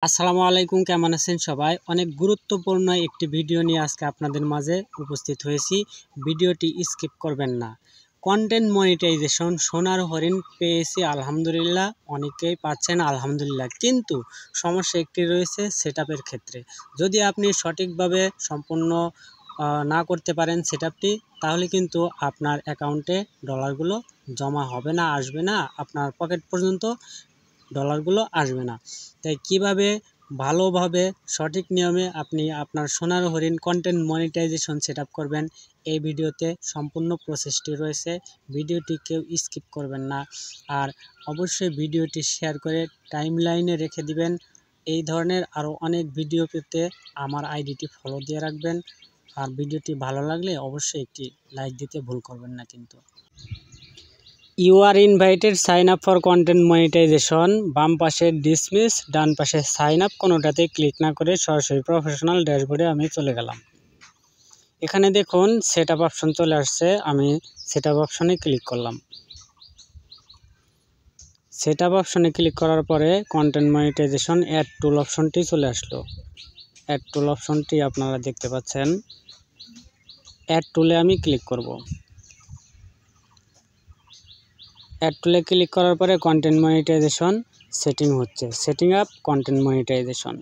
আসসালামু আলাইকুম, কেমন আছেন সবাই? অনেক গুরুত্বপূর্ণ একটি ভিডিও নিয়ে আজকে আপনাদের মাঝে উপস্থিত হয়েছি। ভিডিওটি স্কিপ করবেন না। কন্টেন্ট মনিটাইজেশন সোনার হরিণ পেয়েছি আলহামদুলিল্লাহ, অনেকেই পাচ্ছেন আলহামদুলিল্লাহ, কিন্তু সমস্যা একটি রয়েছে সেটআপের ক্ষেত্রে। যদি আপনি সঠিকভাবে সম্পূর্ণ না করতে পারেন সেটআপটি, তাহলে কিন্তু আপনার অ্যাকাউন্টে ডলারগুলো জমা হবে না, আসবে না, আপনার পকেট পর্যন্ত ডলারগুলো আসবে না। তাই কিভাবে ভালোভাবে সঠিক নিয়মে আপনি আপনার সোনার হরিণ কন্টেন্ট মনিটাইজেশন সেটআপ করবেন, এই ভিডিওতে সম্পূর্ণ প্রসেসটি রয়েছে। ভিডিওটি কেউ স্কিপ করবেন না, আর অবশ্যই ভিডিওটি শেয়ার করে টাইমলাইনে রেখে দিবেন। এই ধরনের আরও অনেক ভিডিও পেতে আমার আইডিটি ফলো দিয়ে রাখবেন। আর ভিডিওটি ভালো লাগলে অবশ্যই একটি লাইক দিতে ভুল করবেন না কিন্তু। You are invited sign up for content monetization. বাম পাশে ডিসমিস, ডান পাশে সাইন আপ, কোনোটাতে ক্লিক না করে সরাসরি প্রফেশনাল ড্যাশবোর্ডে আমি চলে গেলাম। এখানে দেখুন সেট আপ অপশন চলে আসছে, আমি সেট আপ অপশনে ক্লিক করলাম। সেট আপ অপশনে ক্লিক করার পরে কন্টেন্ট মনিটাইজেশন অ্যাড টুল অপশনটি চলে আসলো। অ্যাড টুল অপশনটি আপনারা দেখতে পাচ্ছেন। অ্যাড টুলে আমি ক্লিক করব। অ্যাড টুলে ক্লিক করার পরে কন্টেন্ট মনিটাইজেশন সেটিং হচ্ছে, সেটিং আপ কন্টেন্ট মনিটাইজেশন।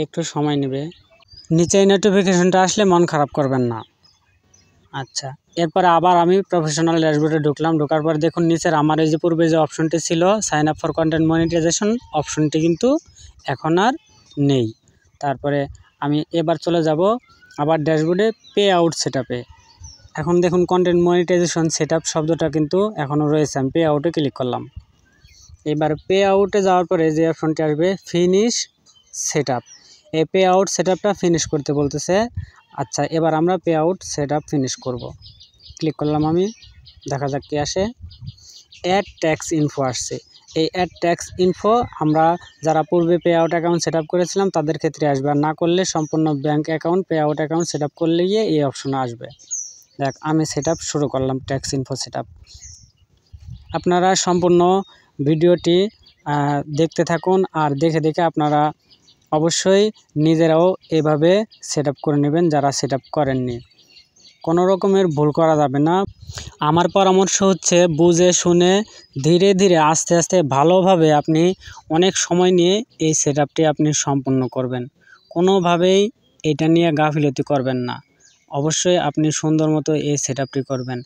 একটু সময় নেবে। নিচে নোটিফিকেশনটা আসলে মন খারাপ করবেন না। আচ্ছা, এরপরে আবার আমি প্রফেশনাল ড্যাশবোর্ডে ঢুকলাম। ঢোকার পর দেখুন নিচের আমার এই যে পূর্বে যে অপশনটি ছিল sign up for content monetization, অপশনটি কিন্তু এখন আর নেই। তারপরে আমি এবার চলে যাব আবার ড্যাশবোর্ডে পে আউট সেটআপে। এখন দেখুন কন্টেন্ট মনিটাইজেশন সেটআপ শব্দটা কিন্তু এখনও রয়েছে। আমি পে আউটে ক্লিক করলাম। এবার পে আউটে যাওয়ার পরে যে অপশনটি আসবে ফিনিশ সেটআপ, এই পে আউট সেটআপটা ফিনিশ করতে বলতেছে। আচ্ছা, এবার আমরা পে আউট সেটআপ ফিনিশ করব। ক্লিক করলাম আমি, দেখা যাক কি আসে। অ্যাড ট্যাক্স ইনফো আসছে। এই অ্যাড ট্যাক্স ইনফো আমরা যারা পূর্বে পে আউট অ্যাকাউন্ট সেটআপ করেছিলাম তাদের ক্ষেত্রে আসবে, আর না করলে সম্পূর্ণ bank account pay out account setup করলে গিয়ে এই অপশনে আসবে। দেখ, আমি সেটআপ শুরু করলাম ট্যাক্স ইনফো সেটআপ। আপনারা সম্পূর্ণ ভিডিওটি দেখতে থাকুন, আর দেখে দেখে আপনারা অবশ্যই নিজেরাও এভাবে সেটআপ করে নেবেন যারা সেটআপ করেননি। কোনো রকমের ভুল করা যাবে না। আমার পরামর্শ হচ্ছে বুঝে শুনে ধীরে ধীরে আস্তে আস্তে ভালোভাবে আপনি অনেক সময় নিয়ে এই সেটআপটি আপনি সম্পূর্ণ করবেন। কোনোভাবেই এটা নিয়ে গাফিলতি করবেন না। অবশ্যই আপনি সুন্দর মতো এই সেটআপটি করবেন।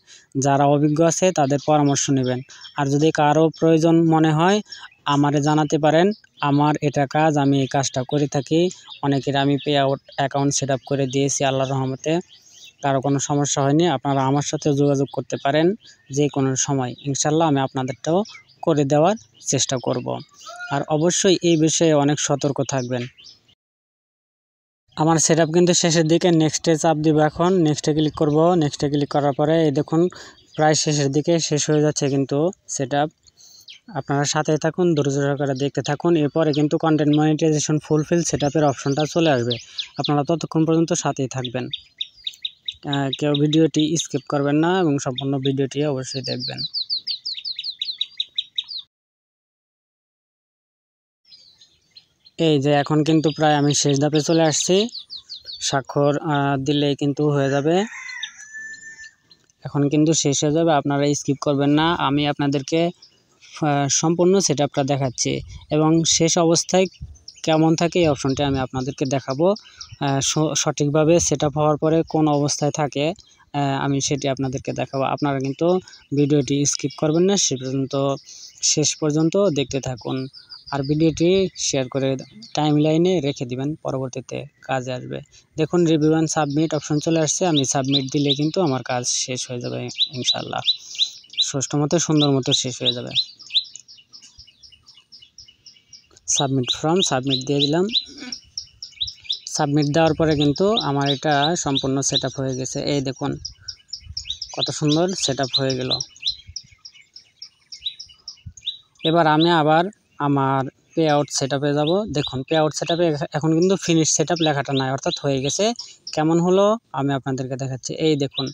যারা অভিজ্ঞ আছে তাদের পরামর্শ নেবেন। আর যদি কারো প্রয়োজন মনে হয় আমারে জানাতে পারেন। আমার এটা কাজ, আমি এই কাজটা করে থাকি। অনেকের আমি পে আউট অ্যাকাউন্ট সেটআপ করে দিয়েছি আল্লাহর রহমতে, কারো কোনো সমস্যা হয়নি। আপনারা আমার সাথে যোগাযোগ করতে পারেন যে কোনো সময়, ইনশাল্লাহ আমি আপনাদেরটাও করে দেওয়ার চেষ্টা করব। আর অবশ্যই এই বিষয়ে অনেক সতর্ক থাকবেন। আমার সেটআপ কিন্তু শেষের দিকে, নেক্সটে চাপ দিব। এখন নেক্সটে ক্লিক করব। নেক্সটে ক্লিক করার পরে এই দেখুন প্রায় শেষের দিকে শেষ হয়ে যাচ্ছে কিন্তু সেটআপ। আপনারা সাথে থাকুন, ধৈর্য সহকারে দেখতে থাকুন। এরপরে কিন্তু কন্টেন্ট মনিটাইজেশন ফুলফিল সেটআপের অপশনটা চলে আসবে। আপনারা ততক্ষণ পর্যন্ত সাথেই থাকবেন, কেউ ভিডিওটি স্কিপ করবেন না এবং সম্পূর্ণ ভিডিওটি অবশ্যই দেখবেন। এই যে এখন কিন্তু প্রায় আমি শেষ ধাপে চলে আসছি। স্বাক্ষর দিলেই কিন্তু হয়ে যাবে। এখন কিন্তু শেষ হয়ে যাবে, আপনারা স্কিপ করবেন না। আমি আপনাদেরকে সম্পূর্ণ সেটআপটা দেখাচ্ছি এবং শেষ অবস্থায় কেমন থাকে এই অপশনটি আমি আপনাদেরকে দেখাবো। সঠিকভাবে সেটআপ হওয়ার পরে কোন অবস্থায় থাকে আমি সেটি আপনাদেরকে দেখাবো। আপনারা কিন্তু ভিডিওটি স্কিপ করবেন না, শেষ পর্যন্ত দেখতে থাকুন। আর ভিডিওটি শেয়ার করে টাইমলাইনে রেখে দিবেন, পরবর্তীতে কাজে আসবে। দেখুন রিভিউ অ্যান্ড সাবমিট অপশন চলে আসছে। আমি সাবমিট দিলে কিন্তু আমার কাজ শেষ হয়ে যাবে ইনশাল্লাহ। সুষ্ঠু মতো সুন্দর মতো শেষ হয়ে যাবে। সাবমিট ফর্ম সাবমিট দিয়ে দিলাম। সাবমিট দেওয়ার পরে কিন্তু আমার এটা সম্পূর্ণ সেটআপ হয়ে গেছে। এই দেখুন কত সুন্দর সেটআপ হয়ে গেল। এবার আমি আবার আমার পে আউট সেটআপে যাব। দেখুন পে আউট সেটআপে এখন কিন্তু ফিনিশ সেটআপ লেখাটা নাই, অর্থাৎ হয়ে গেছে। কেমন হলো আমি আপনাদেরকে দেখাচ্ছি। এই দেখুন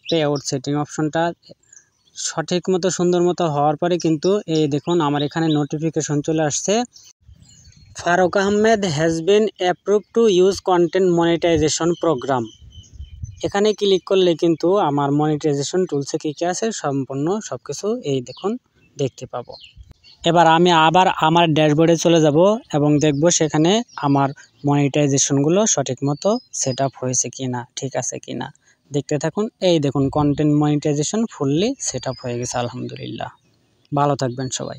পে আউট সেটিং অপশনটা সঠিক মতো সুন্দর মতো হওয়ার পরে কিন্তু এই দেখুন আমার এখানে নোটিফিকেশন চলে আসছে, Faruk Ahmed has been approved to use content monetization program. এখানে ক্লিক করলে কিন্তু আমার মনিটাইজেশন টুলসে কী কী আছে সম্পূর্ণ সব কিছু এই দেখুন দেখতে পাবো। এবার আমি আবার আমার ড্যাশবোর্ডে চলে যাব এবং দেখব সেখানে আমার মনিটাইজেশনগুলো সঠিক মতো সেট আপ হয়েছে কি না, ঠিক আছে কি না। দেখতে থাকুন। এই দেখুন content monetization fully set up হয়ে গেছে আলহামদুলিল্লাহ। ভালো থাকবেন সবাই।